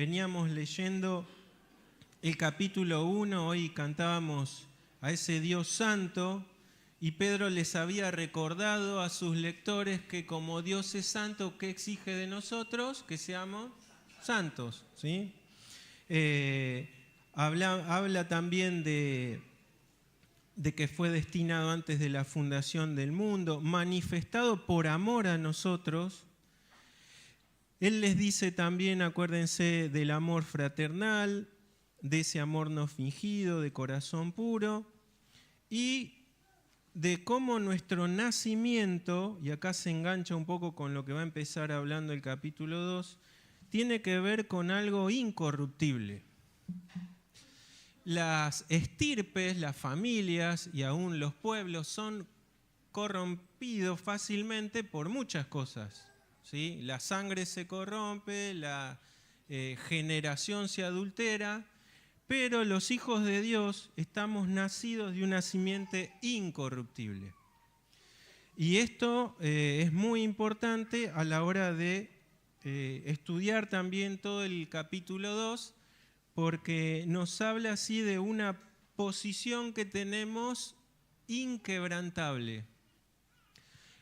Veníamos leyendo el capítulo 1, hoy cantábamos a ese Dios santo y Pedro les había recordado a sus lectores que como Dios es santo, ¿qué exige de nosotros? Que seamos santos, ¿sí? Habla también de que fue destinado antes de la fundación del mundo, manifestado por amor a nosotros. Él les dice también, acuérdense del amor fraternal, de ese amor no fingido, de corazón puro, y de cómo nuestro nacimiento, y acá se engancha un poco con lo que va a empezar hablando el capítulo 2, tiene que ver con algo incorruptible. Las estirpes, las familias y aún los pueblos son corrompidos fácilmente por muchas cosas, ¿sí? La sangre se corrompe, la generación se adultera, pero los hijos de Dios estamos nacidos de una simiente incorruptible. Y esto es muy importante a la hora de estudiar también todo el capítulo 2, porque nos habla así de una posición que tenemos inquebrantable.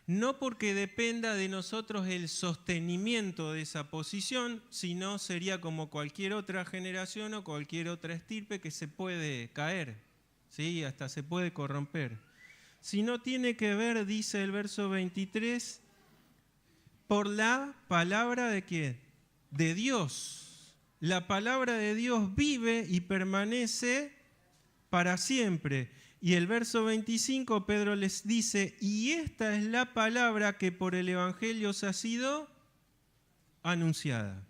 No porque dependa de nosotros el sostenimiento de esa posición, sino sería como cualquier otra generación o cualquier otra estirpe que se puede caer, ¿sí? Hasta se puede corromper. Sino tiene que ver, dice el verso 23, por la palabra de ¿quién? De Dios. La palabra de Dios vive y permanece para siempre. Y el verso 25, Pedro les dice, y esta es la palabra que por el Evangelio os ha sido anunciada.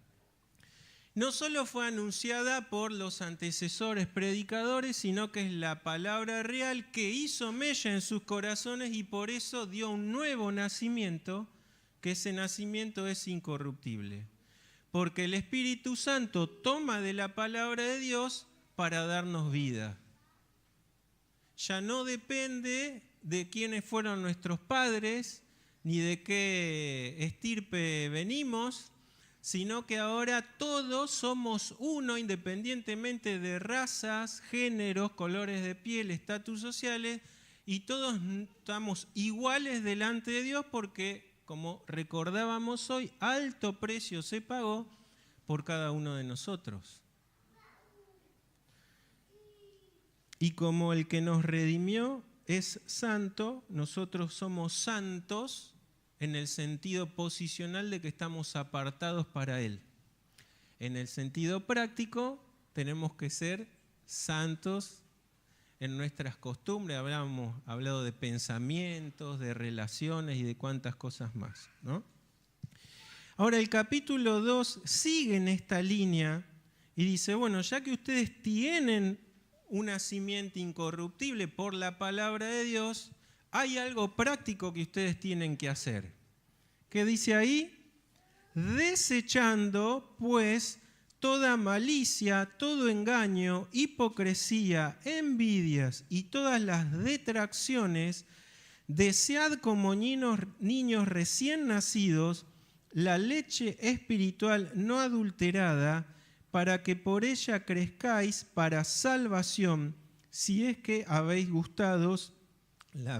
No solo fue anunciada por los antecesores predicadores, sino que es la palabra real que hizo mella en sus corazones y por eso dio un nuevo nacimiento, que ese nacimiento es incorruptible. Porque el Espíritu Santo toma de la palabra de Dios para darnos vida. Ya no depende de quiénes fueron nuestros padres, ni de qué estirpe venimos, sino que ahora todos somos uno, independientemente de razas, géneros, colores de piel, estatus sociales, y todos estamos iguales delante de Dios porque, como recordábamos hoy, alto precio se pagó por cada uno de nosotros. Y como el que nos redimió es santo, nosotros somos santos en el sentido posicional de que estamos apartados para Él. En el sentido práctico, tenemos que ser santos en nuestras costumbres. Hablamos hablado de pensamientos, de relaciones y de cuantas cosas más, ¿no? Ahora, el capítulo 2 sigue en esta línea y dice, bueno, ya que ustedes tienen una simiente incorruptible por la palabra de Dios, hay algo práctico que ustedes tienen que hacer. ¿Qué dice ahí? Desechando, pues, toda malicia, todo engaño, hipocresía, envidias y todas las detracciones, desead como niños recién nacidos la leche espiritual no adulterada, para que por ella crezcáis para salvación, si es que habéis gustado la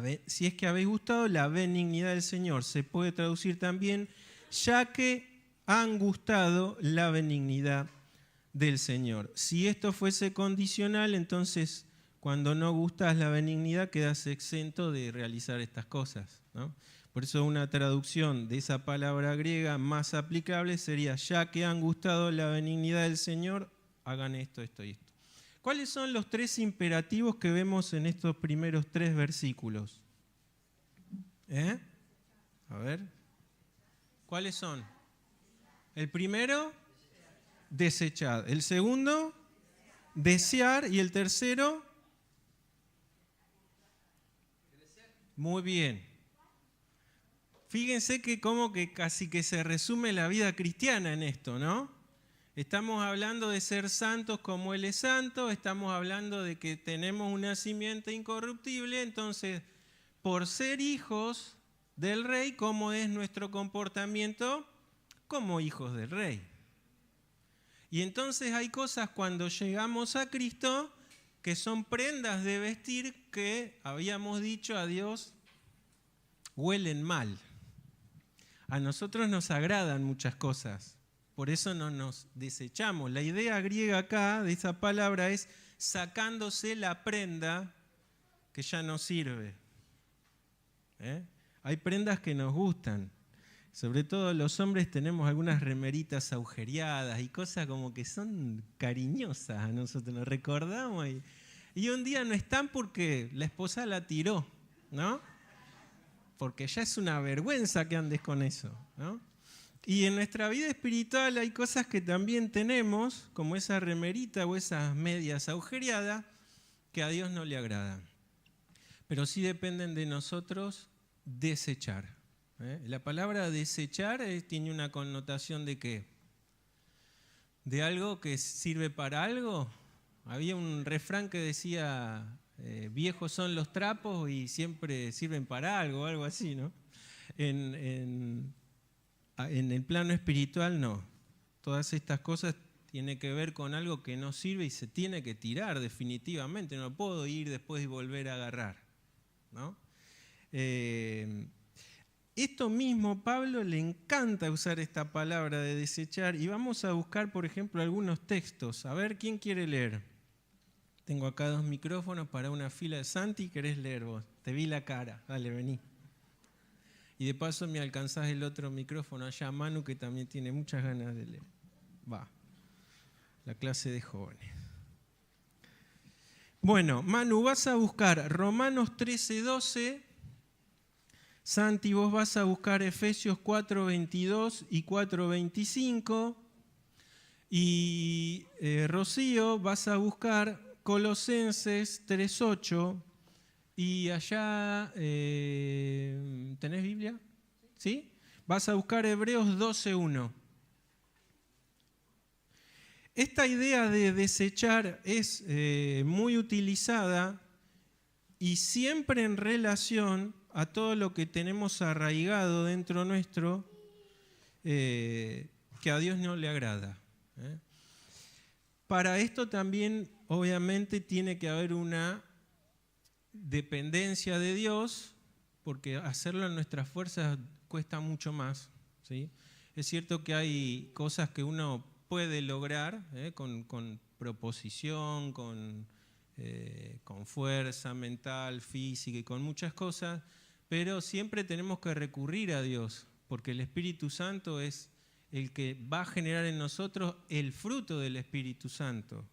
benignidad del Señor. Se puede traducir también, ya que han gustado la benignidad del Señor. Si esto fuese condicional, entonces cuando no gustas la benignidad quedas exento de realizar estas cosas, ¿no? Por eso una traducción de esa palabra griega más aplicable sería, ya que han gustado la benignidad del Señor, hagan esto, esto y esto. ¿Cuáles son los tres imperativos que vemos en estos primeros 3 versículos? A ver. ¿Cuáles son? El primero, desechar. El segundo, desear. Y el tercero, muy bien. Fíjense que como que casi que se resume la vida cristiana en esto, ¿no? Estamos hablando de ser santos como Él es santo, estamos hablando de que tenemos un nacimiento incorruptible, entonces, por ser hijos del Rey, ¿cómo es nuestro comportamiento? Como hijos del Rey. Y entonces hay cosas cuando llegamos a Cristo que son prendas de vestir que habíamos dicho a Dios huelen mal. A nosotros nos agradan muchas cosas, por eso no nos desechamos. La idea griega acá de esa palabra es sacándose la prenda que ya no sirve. Hay prendas que nos gustan. Sobre todo los hombres tenemos algunas remeritas agujereadas y cosas como que son cariñosas a nosotros, nos recordamos y un día no están porque la esposa la tiró, ¿no? Porque ya es una vergüenza que andes con eso, ¿no? Y en nuestra vida espiritual hay cosas que también tenemos, como esa remerita o esas medias agujereadas, que a Dios no le agradan. Pero sí dependen de nosotros desechar. La palabra desechar tiene una connotación de ¿qué? De algo que sirve para algo. Había un refrán que decía, viejos son los trapos y siempre sirven para algo así, ¿no? En el plano espiritual no. Todas estas cosas tienen que ver con algo que no sirve y se tiene que tirar definitivamente. No puedo ir después y volver a agarrar, ¿no? Esto mismo, Pablo le encanta usar esta palabra de desechar y vamos a buscar, por ejemplo, algunos textos. A ver, ¿quién quiere leer? Tengo acá 2 micrófonos para una fila de Santi, ¿querés leer vos? Te vi la cara, dale, vení. Y de paso me alcanzás el otro micrófono allá, Manu, que también tiene muchas ganas de leer. Va, la clase de jóvenes. Bueno, Manu, vas a buscar Romanos 13:12. Santi, vos vas a buscar Efesios 4:22 y 4:25. Y Rocío, vas a buscar Colosenses 3:8. Y allá, ¿tenés Biblia? ¿Sí? Vas a buscar Hebreos 12:1. Esta idea de desechar es muy utilizada y siempre en relación a todo lo que tenemos arraigado dentro nuestro que a Dios no le agrada. Para esto también, obviamente, tiene que haber una dependencia de Dios, porque hacerlo en nuestras fuerzas cuesta mucho más, ¿sí? Es cierto que hay cosas que uno puede lograr con proposición, con fuerza mental, física y con muchas cosas, pero siempre tenemos que recurrir a Dios, porque el Espíritu Santo es el que va a generar en nosotros el fruto del Espíritu Santo.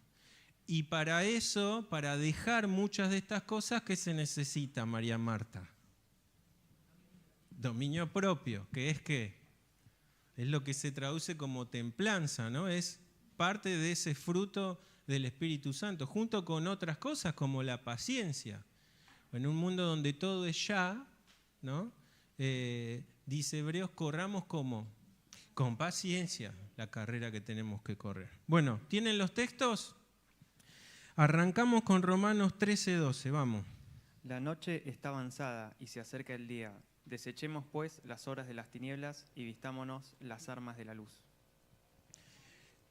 Y para eso, para dejar muchas de estas cosas, ¿qué se necesita, María Marta? Dominio propio, que es ¿qué? Es lo que se traduce como templanza, ¿no? Es parte de ese fruto del Espíritu Santo, junto con otras cosas como la paciencia. En un mundo donde todo es ya, ¿no? Dice Hebreos, corramos como con paciencia la carrera que tenemos que correr. Bueno, ¿tienen los textos? Arrancamos con Romanos 13:12, vamos. La noche está avanzada y se acerca el día. Desechemos pues las horas de las tinieblas y vistámonos las armas de la luz.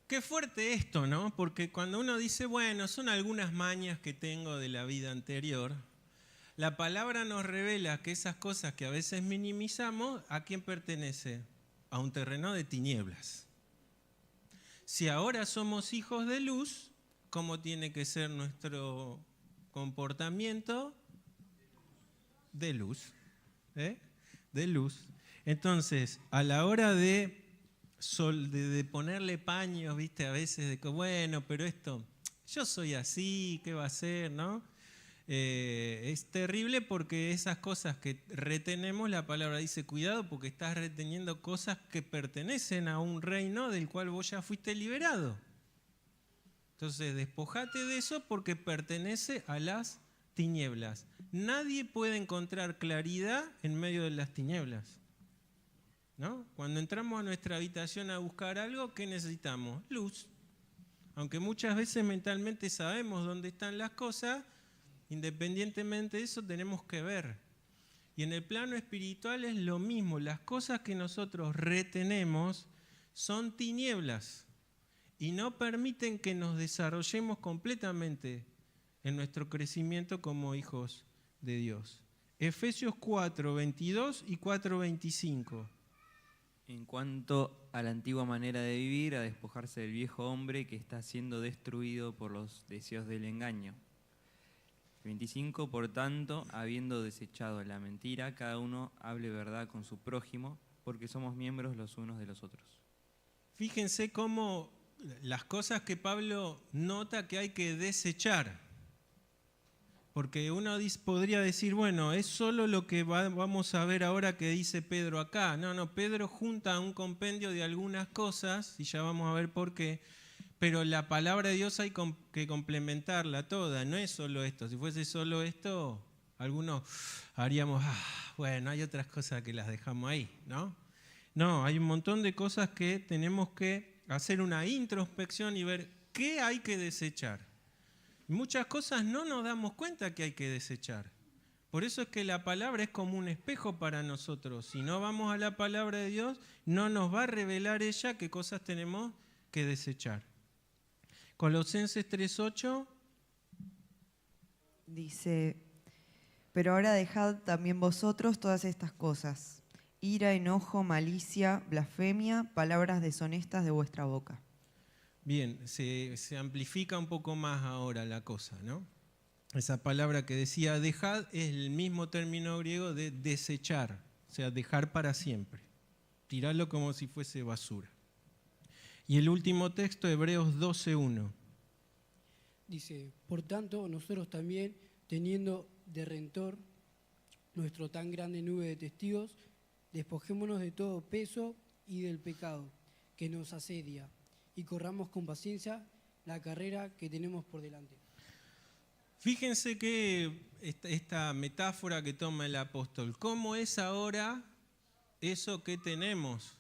Qué fuerte esto, ¿no? Porque cuando uno dice, bueno, son algunas mañas que tengo de la vida anterior, la palabra nos revela que esas cosas que a veces minimizamos, ¿a quién pertenece? A un terreno de tinieblas. Si ahora somos hijos de luz, ¿cómo tiene que ser nuestro comportamiento? De luz. De luz. Entonces, a la hora de ponerle paños, ¿viste? A veces de que, bueno, pero esto, yo soy así, ¿qué va a ser, no? Es terrible porque esas cosas que retenemos, la palabra dice, cuidado porque estás reteniendo cosas que pertenecen a un reino del cual vos ya fuiste liberado. Entonces, despojate de eso porque pertenece a las tinieblas. Nadie puede encontrar claridad en medio de las tinieblas, ¿no? Cuando entramos a nuestra habitación a buscar algo, ¿qué necesitamos? Luz. Aunque muchas veces mentalmente sabemos dónde están las cosas, independientemente de eso tenemos que ver. Y en el plano espiritual es lo mismo. Las cosas que nosotros retenemos son tinieblas. y no permiten que nos desarrollemos completamente en nuestro crecimiento como hijos de Dios. Efesios 4:22 y 4:25. En cuanto a la antigua manera de vivir, a despojarse del viejo hombre que está siendo destruido por los deseos del engaño. 25, por tanto, habiendo desechado la mentira, cada uno hable verdad con su prójimo, porque somos miembros los unos de los otros. Fíjense cómo las cosas que Pablo nota que hay que desechar. Porque uno podría decir, bueno, es solo lo que vamos a ver ahora que dice Pedro acá. No, Pedro junta un compendio de algunas cosas, y ya vamos a ver por qué, pero la palabra de Dios hay que complementarla toda, no es solo esto. Si fuese solo esto, algunos haríamos, bueno, hay otras cosas que las dejamos ahí, ¿no? No, hay un montón de cosas que tenemos que hacer una introspección y ver qué hay que desechar. Muchas cosas no nos damos cuenta que hay que desechar. Por eso es que la palabra es como un espejo para nosotros. Si no vamos a la palabra de Dios, no nos va a revelar ella qué cosas tenemos que desechar. Colosenses 3:8 dice: pero ahora dejad también vosotros todas estas cosas: ira, enojo, malicia, blasfemia, palabras deshonestas de vuestra boca. Bien, se amplifica un poco más ahora la cosa, ¿no? Esa palabra que decía dejad es el mismo término griego de desechar, o sea, dejar para siempre. Tirarlo como si fuese basura. Y el último texto, Hebreos 12:1. Dice, por tanto, nosotros también, teniendo de redentor nuestro tan grande nube de testigos, despojémonos de todo peso y del pecado que nos asedia, y corramos con paciencia la carrera que tenemos por delante. Fíjense que esta metáfora que toma el apóstol, ¿cómo es ahora eso que tenemos,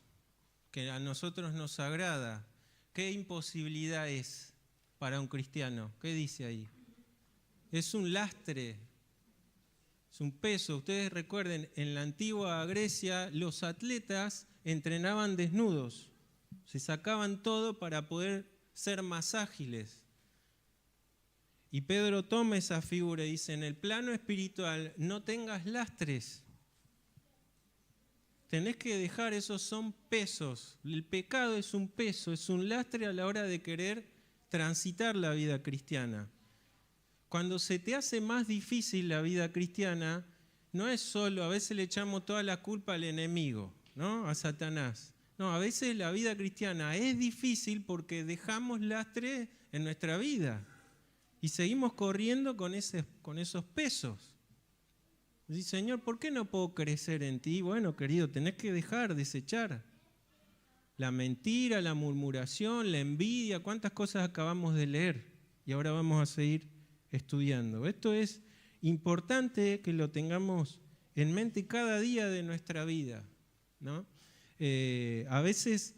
que a nosotros nos agrada? ¿Qué imposibilidad es para un cristiano? ¿Qué dice ahí? Es un lastre, es un peso. Ustedes recuerden, en la antigua Grecia los atletas entrenaban desnudos. Se sacaban todo para poder ser más ágiles. Y Pedro toma esa figura y dice, en el plano espiritual no tengas lastres. Tenés que dejar, esos son pesos. El pecado es un peso, es un lastre a la hora de querer transitar la vida cristiana. Cuando se te hace más difícil la vida cristiana, no es solo, a veces le echamos toda la culpa al enemigo, ¿no? A Satanás. No, a veces la vida cristiana es difícil porque dejamos lastre en nuestra vida y seguimos corriendo con esos pesos. Dice, Señor, ¿por qué no puedo crecer en ti? Bueno, querido, tenés que desechar la mentira, la murmuración, la envidia, cuántas cosas acabamos de leer y ahora vamos a seguir estudiando. Esto es importante que lo tengamos en mente cada día de nuestra vida, ¿no? A veces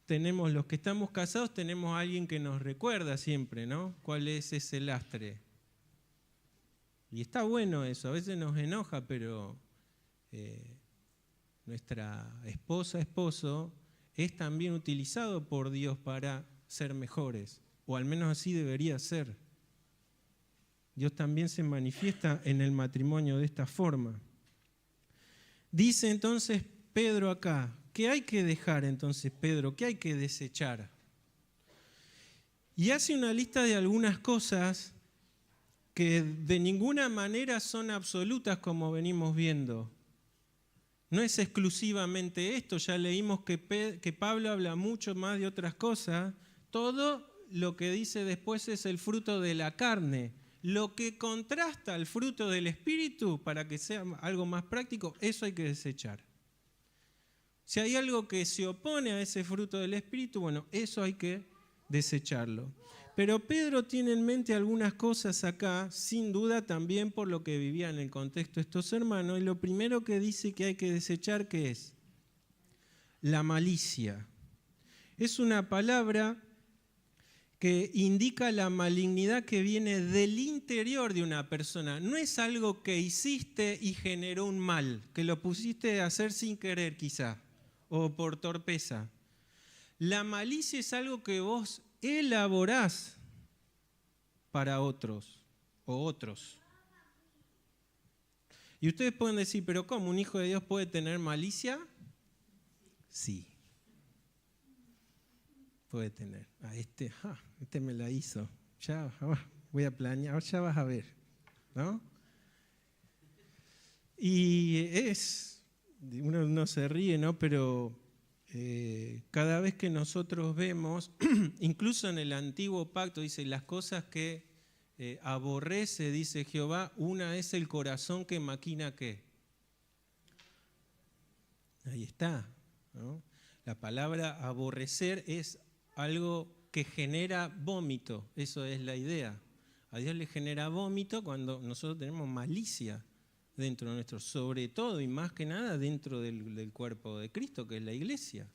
tenemos, los que estamos casados, tenemos a alguien que nos recuerda siempre, ¿no? ¿Cuál es ese lastre? Y está bueno eso, a veces nos enoja, pero nuestra esposa, esposo, es también utilizado por Dios para ser mejores, o al menos así debería ser. Dios también se manifiesta en el matrimonio de esta forma. Dice entonces Pedro acá, ¿qué hay que dejar entonces, Pedro? ¿Qué hay que desechar? Y hace una lista de algunas cosas que de ninguna manera son absolutas como venimos viendo. No es exclusivamente esto, ya leímos que Pablo habla mucho más de otras cosas. Todo lo que dice después es el fruto de la carne. Lo que contrasta al fruto del Espíritu, para que sea algo más práctico, eso hay que desechar. Si hay algo que se opone a ese fruto del Espíritu, bueno, eso hay que desecharlo. Pero Pedro tiene en mente algunas cosas acá, sin duda también por lo que vivían en el contexto de estos hermanos, y lo primero que dice que hay que desechar, ¿qué es? La malicia. Es una palabra que indica la malignidad que viene del interior de una persona. No es algo que hiciste y generó un mal, que lo pusiste a hacer sin querer quizá, o por torpeza. La malicia es algo que vos elaborás para otros o otros. Y ustedes pueden decir, pero ¿cómo? ¿Un hijo de Dios puede tener malicia? Sí. Puede tener. Este me la hizo. Ya voy a planear, ya vas a ver, ¿no? Y uno no se ríe, ¿no? Pero cada vez que nosotros vemos, incluso en el antiguo pacto, dice, las cosas que aborrece, dice Jehová, una es el corazón que maquina ¿qué? Ahí está, ¿no? La palabra aborrecer es algo que genera vómito, eso es la idea. A Dios le genera vómito cuando nosotros tenemos malicia dentro de nuestro, sobre todo y más que nada dentro del cuerpo de Cristo, que es la iglesia.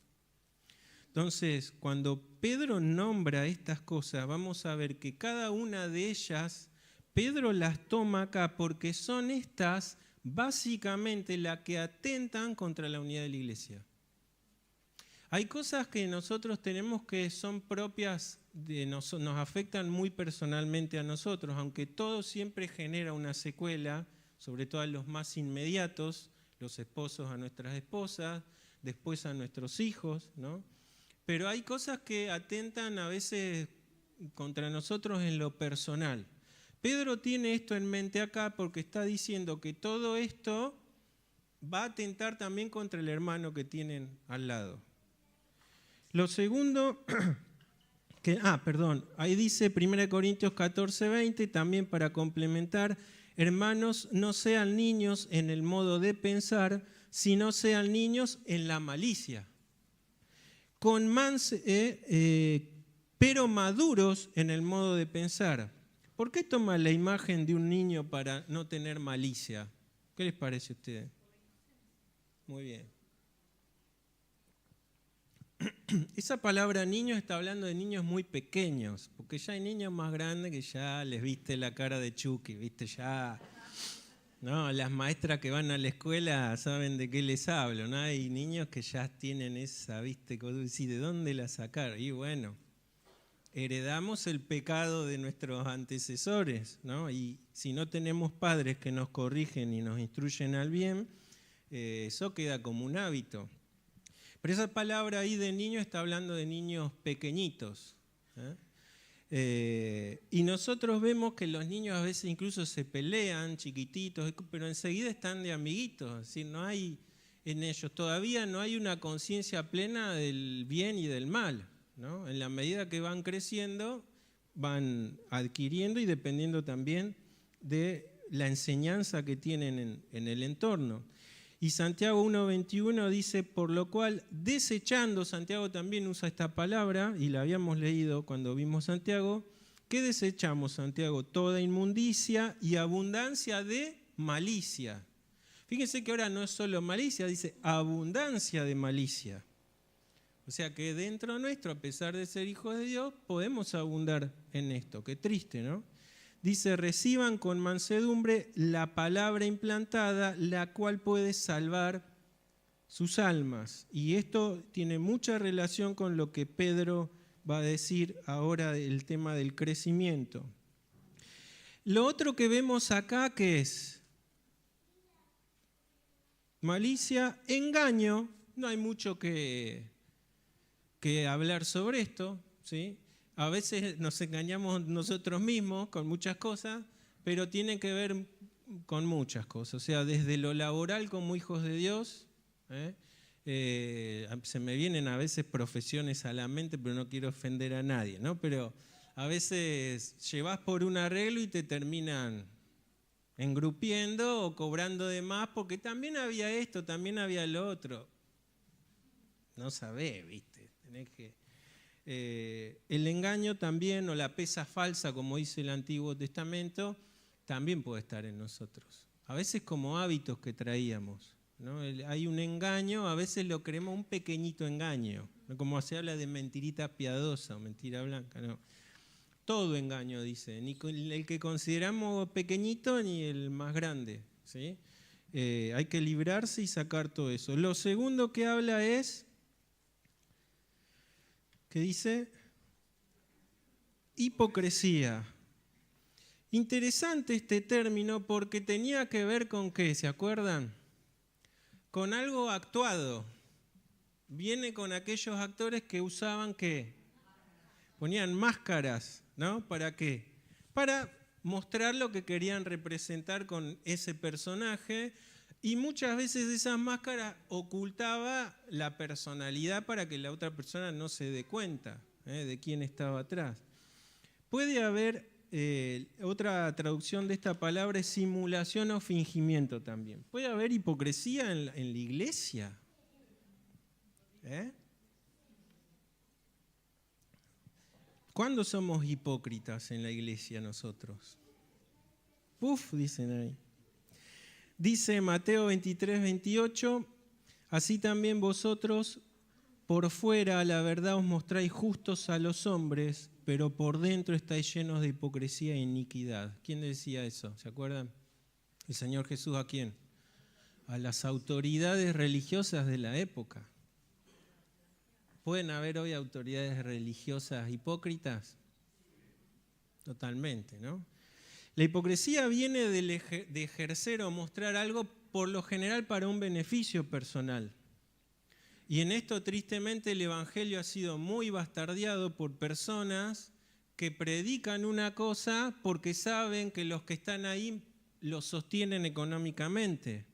Entonces, cuando Pedro nombra estas cosas, vamos a ver que cada una de ellas, Pedro las toma acá porque son estas básicamente las que atentan contra la unidad de la iglesia. Hay cosas que nosotros tenemos que son propias, nos afectan muy personalmente a nosotros, aunque todo siempre genera una secuela, sobre todo a los más inmediatos, los esposos a nuestras esposas, después a nuestros hijos, ¿no? Pero hay cosas que atentan a veces contra nosotros en lo personal. Pedro tiene esto en mente acá porque está diciendo que todo esto va a atentar también contra el hermano que tienen al lado. Lo segundo, ahí dice 1 Corintios 14:20, también para complementar, hermanos, no sean niños en el modo de pensar, sino sean niños en la malicia. Pero maduros en el modo de pensar. ¿Por qué toma la imagen de un niño para no tener malicia? ¿Qué les parece a ustedes? Muy bien. Esa palabra niño está hablando de niños muy pequeños, porque ya hay niños más grandes que ya les viste la cara de Chucky, viste ya. No, las maestras que van a la escuela saben de qué les hablo, ¿no? Hay niños que ya tienen esa, viste, ¿de dónde la sacar? Y bueno, heredamos el pecado de nuestros antecesores, ¿no? Y si no tenemos padres que nos corrigen y nos instruyen al bien, eso queda como un hábito. Pero esa palabra ahí de niño está hablando de niños pequeñitos, y nosotros vemos que los niños a veces incluso se pelean, chiquititos, pero enseguida están de amiguitos, es decir, no hay en ellos, todavía no hay una conciencia plena del bien y del mal, ¿no? En la medida que van creciendo, van adquiriendo y dependiendo también de la enseñanza que tienen en el entorno. Y Santiago 1:21 dice, por lo cual, desechando, Santiago también usa esta palabra, y la habíamos leído cuando vimos Santiago, ¿qué desechamos, Santiago? Toda inmundicia y abundancia de malicia. Fíjense que ahora no es solo malicia, dice abundancia de malicia. O sea que dentro nuestro, a pesar de ser hijos de Dios, podemos abundar en esto. Qué triste, ¿no? Dice, reciban con mansedumbre la palabra implantada, la cual puede salvar sus almas. Y esto tiene mucha relación con lo que Pedro va a decir ahora del tema del crecimiento. Lo otro que vemos acá, ¿qué es? Malicia, engaño. No hay mucho que hablar sobre esto, ¿sí? A veces nos engañamos nosotros mismos con muchas cosas, pero tiene que ver con muchas cosas. O sea, desde lo laboral como hijos de Dios, se me vienen a veces profesiones a la mente, pero no quiero ofender a nadie, ¿no? Pero a veces llevas por un arreglo y te terminan engrupiendo o cobrando de más, porque también había esto, también había lo otro. No sabés, ¿viste? Tenés que... el engaño también, o la pesa falsa, como dice el Antiguo Testamento, también puede estar en nosotros. A veces como hábitos que traíamos, ¿no? Hay un engaño, a veces lo creemos un pequeñito engaño, ¿no? Como se habla de mentirita piadosa o mentira blanca, no. Todo engaño, dice, ni el que consideramos pequeñito ni el más grande, ¿sí? Hay que librarse y sacar todo eso. Lo segundo que habla es... ¿Qué dice? hipocresía. Interesante este término porque tenía que ver con ¿qué? ¿Se acuerdan? Con algo actuado. Viene con aquellos actores que usaban ¿qué? Ponían máscaras, ¿no? ¿Para qué? Para mostrar lo que querían representar con ese personaje, y muchas veces esas máscaras ocultaba la personalidad para que la otra persona no se dé cuenta de quién estaba atrás. Puede haber otra traducción de esta palabra, es simulación o fingimiento también. Puede haber hipocresía en la iglesia. ¿Cuándo somos hipócritas en la iglesia nosotros? Puf, dicen ahí. Dice Mateo 23, 28, así también vosotros por fuera a la verdad os mostráis justos a los hombres, pero por dentro estáis llenos de hipocresía e iniquidad. ¿Quién decía eso? ¿Se acuerdan? El Señor Jesús, ¿a quién? A las autoridades religiosas de la época. ¿Pueden haber hoy autoridades religiosas hipócritas? Totalmente, ¿no? La hipocresía viene de ejercer o mostrar algo por lo general para un beneficio personal. Y en esto, tristemente, el Evangelio ha sido muy bastardeado por personas que predican una cosa porque saben que los que están ahí los sostienen económicamente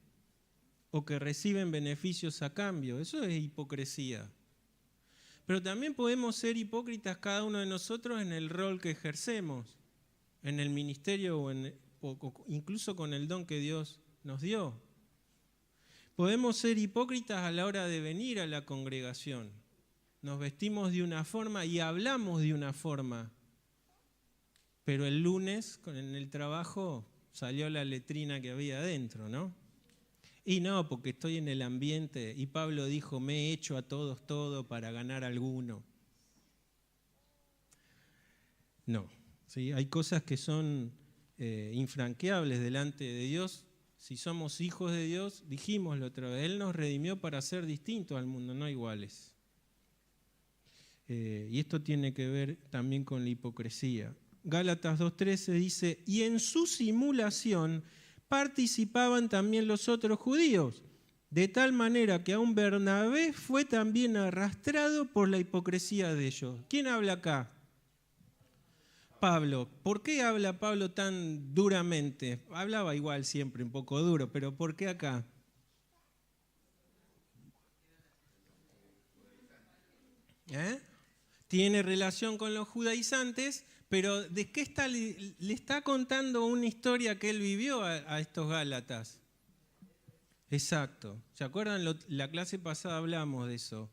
o que reciben beneficios a cambio. Eso es hipocresía. Pero también podemos ser hipócritas cada uno de nosotros en el rol que ejercemos, en el ministerio o incluso con el don que Dios nos dio. Podemos ser hipócritas a la hora de venir a la congregación. Nos vestimos de una forma y hablamos de una forma, pero el lunes en el trabajo salió la letrina que había adentro, ¿no? Y no, porque estoy en el ambiente y Pablo dijo, me he hecho a todos todo para ganar alguno. No, ¿sí? Hay cosas que son infranqueables delante de Dios. Si somos hijos de Dios, dijimos la otra vez, Él nos redimió para ser distintos al mundo, no iguales. Y esto tiene que ver también con la hipocresía. Gálatas 2:13 dice, y en su simulación participaban también los otros judíos, de tal manera que aun Bernabé fue también arrastrado por la hipocresía de ellos. ¿Quién habla acá? Pablo. ¿Por qué habla Pablo tan duramente? Hablaba igual siempre un poco duro, pero ¿por qué acá? Tiene relación con los judaizantes, pero ¿de qué está? Le está contando una historia que él vivió a estos gálatas. Exacto. ¿Se acuerdan? La clase pasada hablamos de eso.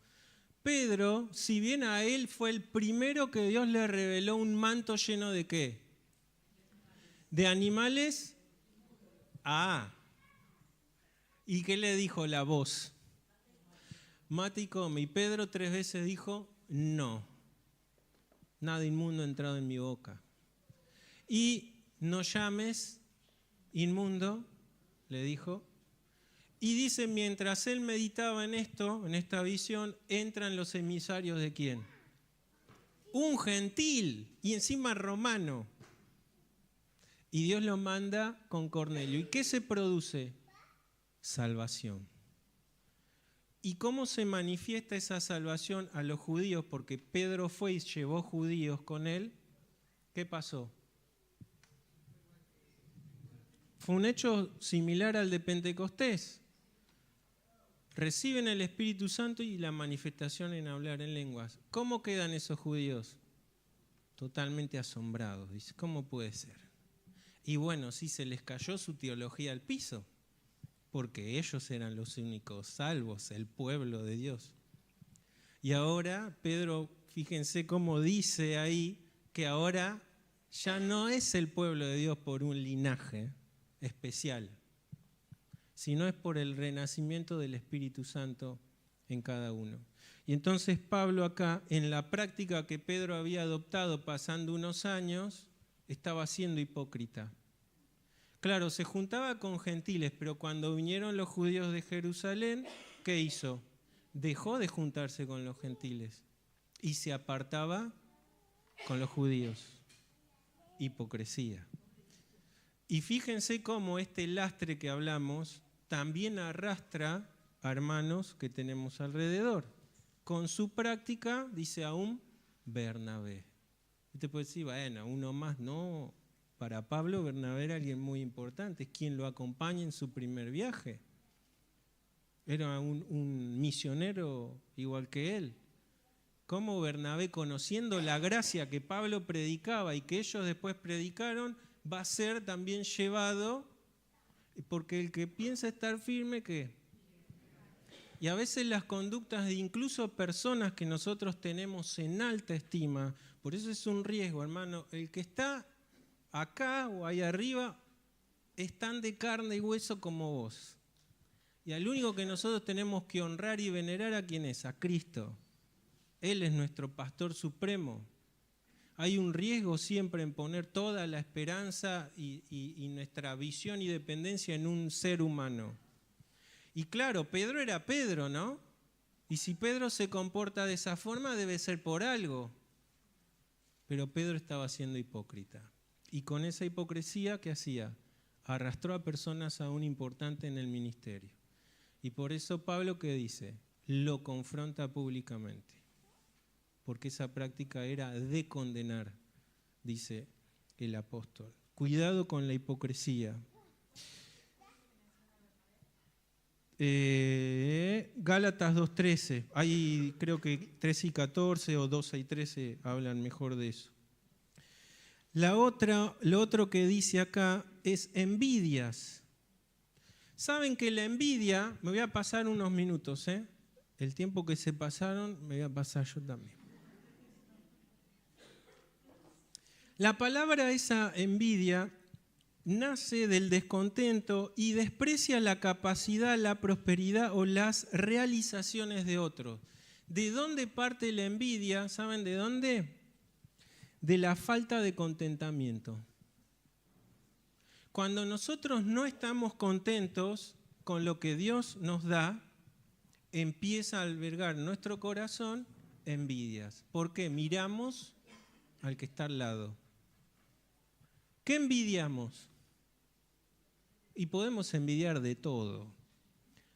Pedro, si bien a él fue el primero que Dios le reveló un manto lleno de ¿qué? ¿De animales? ¿Y qué le dijo la voz? Mate y come. Y Pedro 3 veces dijo, no, nada inmundo ha entrado en mi boca. Y no llames inmundo, le dijo. Y dice, mientras él meditaba en esto, en esta visión, entran los emisarios ¿de quién? Un gentil y encima romano. Y Dios lo manda con Cornelio. ¿Y qué se produce? Salvación. ¿Y cómo se manifiesta esa salvación a los judíos? Porque Pedro fue y llevó judíos con él. ¿Qué pasó? Fue un hecho similar al de Pentecostés. Reciben el Espíritu Santo y la manifestación en hablar en lenguas. ¿Cómo quedan esos judíos? Totalmente asombrados. Dice, ¿cómo puede ser? Y bueno, sí se les cayó su teología al piso, porque ellos eran los únicos salvos, el pueblo de Dios. Y ahora Pedro, fíjense cómo dice ahí, que ahora ya no es el pueblo de Dios por un linaje especial, sino es por el renacimiento del Espíritu Santo en cada uno. Y entonces Pablo acá, en la práctica que Pedro había adoptado pasando unos años, estaba siendo hipócrita. Claro, se juntaba con gentiles, pero cuando vinieron los judíos de Jerusalén, ¿qué hizo? Dejó de juntarse con los gentiles y se apartaba con los judíos. hipocresía. Y fíjense cómo este lastre que hablamos también arrastra a hermanos que tenemos alrededor. Con su práctica, dice aún Bernabé. Usted puede decir, bueno, uno más, no. Para Pablo, Bernabé era alguien muy importante, es quien lo acompaña en su primer viaje. Era un misionero igual que él. Cómo Bernabé, conociendo la gracia que Pablo predicaba y que ellos después predicaron, va a ser también llevado, porque el que piensa estar firme, ¿qué? Y a veces las conductas de incluso personas que nosotros tenemos en alta estima, por eso es un riesgo, hermano, el que está acá o ahí arriba, están de carne y hueso como vos. Y al único que nosotros tenemos que honrar y venerar, ¿a quién es? A Cristo. Él es nuestro pastor supremo. Hay un riesgo siempre en poner toda la esperanza y nuestra visión y dependencia en un ser humano. Y claro, Pedro era Pedro, ¿no? Y si Pedro se comporta de esa forma, debe ser por algo. Pero Pedro estaba siendo hipócrita. Y con esa hipocresía, ¿qué hacía? Arrastró a personas aún importantes en el ministerio. Y por eso Pablo, ¿qué dice? Lo confronta públicamente. Porque esa práctica era de condenar, dice el apóstol. Cuidado con la hipocresía. Gálatas 2:13, hay creo que 13 y 14 o 12 y 13 hablan mejor de eso. Lo otro que dice acá es envidias. Saben que la envidia, me voy a pasar unos minutos, el tiempo que se pasaron me voy a pasar yo también. La palabra esa envidia nace del descontento y desprecia la capacidad, la prosperidad o las realizaciones de otros. ¿De dónde parte la envidia? ¿Saben de dónde? De la falta de contentamiento. Cuando nosotros no estamos contentos con lo que Dios nos da, empieza a albergar en nuestro corazón envidias. ¿Por qué? Miramos al que está al lado. ¿Qué envidiamos? Y podemos envidiar de todo.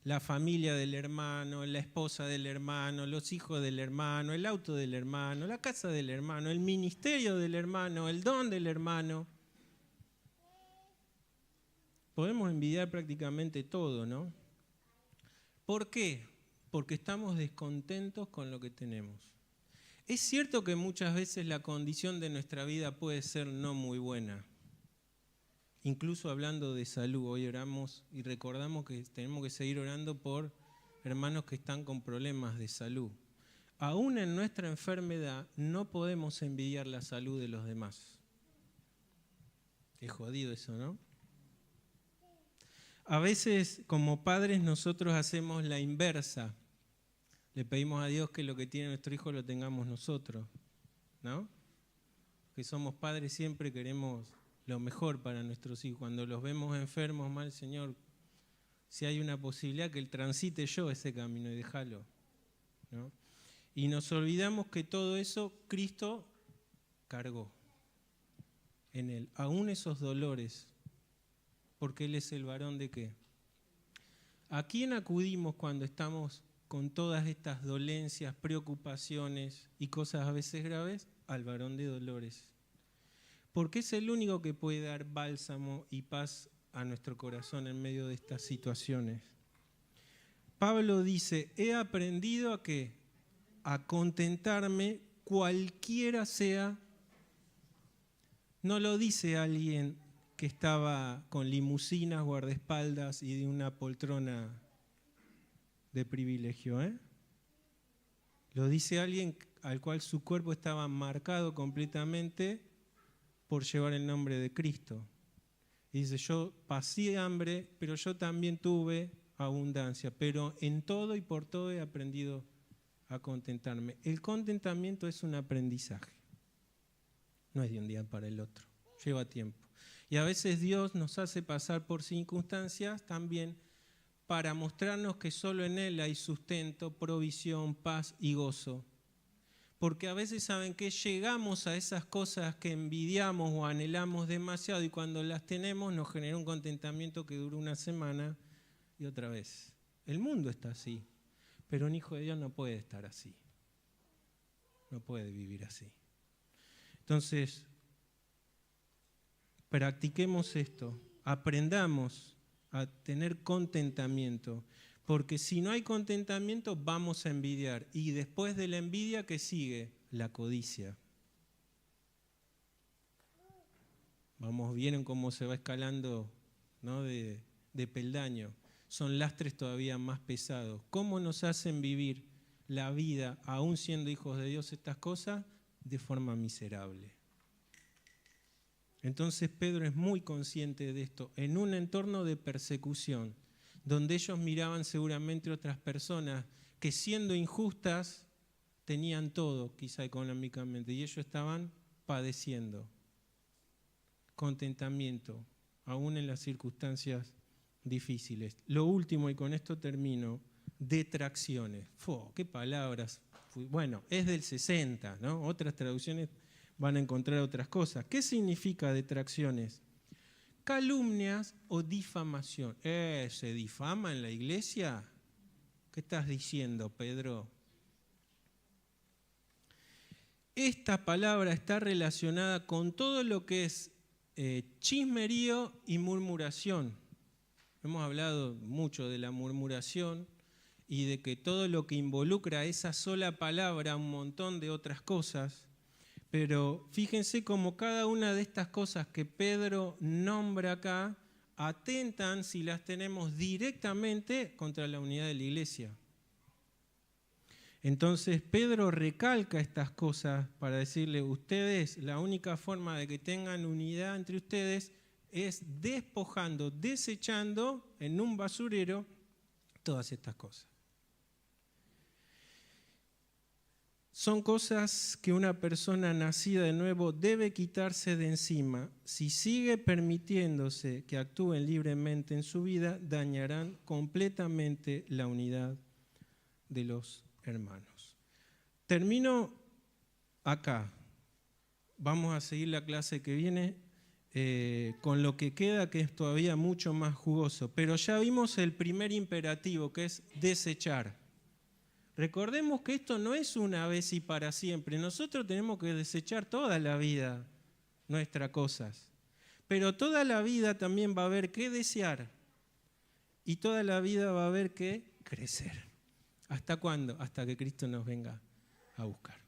La familia del hermano, la esposa del hermano, los hijos del hermano, el auto del hermano, la casa del hermano, el ministerio del hermano, el don del hermano. Podemos envidiar prácticamente todo, ¿no? ¿Por qué? Porque estamos descontentos con lo que tenemos. Es cierto que muchas veces la condición de nuestra vida puede ser no muy buena. Incluso hablando de salud, hoy oramos y recordamos que tenemos que seguir orando por hermanos que están con problemas de salud. Aún en nuestra enfermedad no podemos envidiar la salud de los demás. Qué jodido eso, ¿no? A veces como padres nosotros hacemos la inversa. Le pedimos a Dios que lo que tiene nuestro hijo lo tengamos nosotros, ¿no? Que somos padres siempre queremos lo mejor para nuestros hijos. Cuando los vemos enfermos, mal, Señor, si hay una posibilidad que Él transite yo ese camino y déjalo, ¿no? Y nos olvidamos que todo eso Cristo cargó en Él, aún esos dolores, porque Él es el varón de ¿qué? ¿A quién acudimos cuando estamos con todas estas dolencias, preocupaciones y cosas a veces graves? Al varón de dolores. Porque es el único que puede dar bálsamo y paz a nuestro corazón en medio de estas situaciones. Pablo dice, he aprendido ¿a qué? A contentarme cualquiera sea. No lo dice alguien que estaba con limusinas, guardaespaldas y de una poltrona de privilegio, Lo dice alguien al cual su cuerpo estaba marcado completamente por llevar el nombre de Cristo. Y dice, yo pasé hambre, pero yo también tuve abundancia, pero en todo y por todo he aprendido a contentarme. El contentamiento es un aprendizaje, no es de un día para el otro, lleva tiempo. Y a veces Dios nos hace pasar por circunstancias también para mostrarnos que solo en Él hay sustento, provisión, paz y gozo. porque a veces saben que llegamos a esas cosas que envidiamos o anhelamos demasiado y cuando las tenemos nos genera un contentamiento que dura una semana y otra vez. El mundo está así, pero un hijo de Dios no puede estar así. No puede vivir así. Entonces, practiquemos esto, aprendamos a tener contentamiento, porque si no hay contentamiento vamos a envidiar y después de la envidia, ¿qué sigue? La codicia. ¿Vieron cómo se va escalando, ¿no? de peldaño? Son lastres todavía más pesados. ¿Cómo nos hacen vivir la vida, aún siendo hijos de Dios, estas cosas? De forma miserable. Entonces Pedro es muy consciente de esto, en un entorno de persecución, donde ellos miraban seguramente otras personas que siendo injustas tenían todo, quizá económicamente, y ellos estaban padeciendo. Contentamiento, aún en las circunstancias difíciles. Lo último, y con esto termino, detracciones. ¡Qué palabras! Bueno, es del 60, ¿no? Otras traducciones van a encontrar otras cosas. ¿Qué significa detracciones? Calumnias o difamación. ¿Se difama en la iglesia? ¿Qué estás diciendo, Pedro? Esta palabra está relacionada con todo lo que es chismerío y murmuración. Hemos hablado mucho de la murmuración y de que todo lo que involucra esa sola palabra, un montón de otras cosas, pero fíjense cómo cada una de estas cosas que Pedro nombra acá atentan, si las tenemos directamente, contra la unidad de la iglesia. Entonces Pedro recalca estas cosas para decirle, ustedes, la única forma de que tengan unidad entre ustedes es despojando, desechando en un basurero todas estas cosas. Son cosas que una persona nacida de nuevo debe quitarse de encima. Si sigue permitiéndose que actúen libremente en su vida, dañarán completamente la unidad de los hermanos. Termino acá. Vamos a seguir la clase que viene con lo que queda, que es todavía mucho más jugoso. Pero ya vimos el primer imperativo, que es desechar. Recordemos que esto no es una vez y para siempre. Nosotros tenemos que desechar toda la vida nuestras cosas. Pero toda la vida también va a haber que desear. Y toda la vida va a haber que crecer. ¿Hasta cuándo? Hasta que Cristo nos venga a buscar.